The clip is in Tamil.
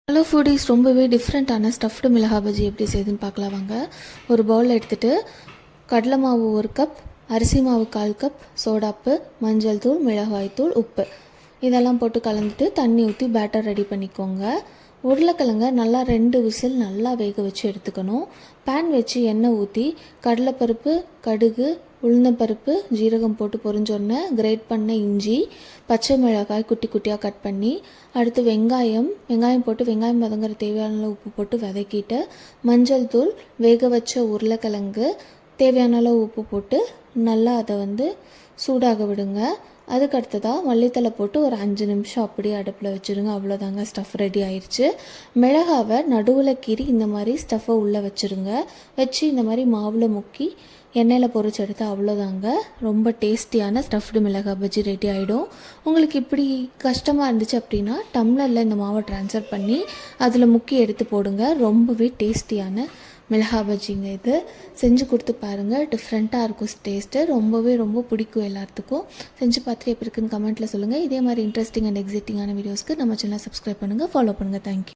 ஹலோ ஃபுடீஸ், ரொம்பவே டிஃப்ரெண்ட்டான ஸ்டஃப்டு மிளகா பஜ்ஜி எப்படி செய்யுதுன்னு பார்க்கலாம் வாங்க. ஒரு பவுல் எடுத்துகிட்டு கடலை மாவு 1 கப், அரிசி மாவு 1/4 கப், சோடாப்பு, மஞ்சள் தூள், மிளகாய் தூள், உப்பு இதெல்லாம் போட்டு கலந்துட்டு தண்ணி ஊற்றி பேட்டர் ரெடி பண்ணிக்கோங்க. உருளைக்கிழங்க நல்லா 2 விசில் நல்லா வேக வச்சு எடுத்துக்கணும். பேன் வச்சு எண்ணெய் ஊற்றி கடலைப்பருப்பு, கடுகு, உளுந்தம்பருப்பு, ஜீரகம் போட்டு பொரிஞ்சோடனே கிரேட் பண்ண இஞ்சி, பச்சை மிளகாய் குட்டி குட்டியாக கட் பண்ணி, அடுத்து வெங்காயம் போட்டு வெங்காயம் வதங்குற தேவையான அளவு உப்பு போட்டு வதக்கிட்டு, மஞ்சள் தூள், வேக வச்ச உருளைக்கிழங்கு, தேவையான அளவு உப்பு போட்டு நல்லா அதை சூடாக விடுங்க. அதுக்கு அடுத்ததாக மல்லித்தலை போட்டு ஒரு 5 நிமிஷம் அப்படியே அடுப்பில் வச்சுருங்க. அவ்வளோதாங்க, ஸ்டஃப் ரெடி ஆயிடுச்சு. மிளகாவை நடுவில் கீறி இந்த மாதிரி ஸ்டஃப்பை உள்ளே வச்சுருங்க. வச்சு இந்த மாதிரி மாவில் முக்கி எண்ணெயில் பொரிச்சு எடுத்து அவ்வளோதாங்க, ரொம்ப டேஸ்டியான ஸ்டஃப்டு மிளகா பஜ்ஜி ரெடி ஆகிடும். உங்களுக்கு இப்படி கஷ்டமாக இருந்துச்சு அப்படின்னா டம்ளரில் இந்த மாவை ட்ரான்ஸ்ஃபர் பண்ணி அதில் முக்கி எடுத்து போடுங்க. ரொம்பவே டேஸ்டியான மிளகா பஜ்ஜிங்க. இது செஞ்சு கொடுத்து பாருங்கள், டிஃப்ரெண்ட்டாக இருக்கும் டேஸ்ட்டு. ரொம்ப பிடிக்கும் எல்லாத்துக்கும். செஞ்சு பார்த்துட்டு எப்படி இருக்குன்னு கமெண்ட்டில் சொல்லுங்கள். இதே மாதிரி இன்ட்ரெஸ்டிங் அண்ட் எக்ஸைட்டிங்கான வீடியோஸ்க்கு நம்ம சேனலை சப்ஸ்கிரைப் பண்ணுங்கள், ஃபாலோ பண்ணுங்கள். தேங்க்யூ.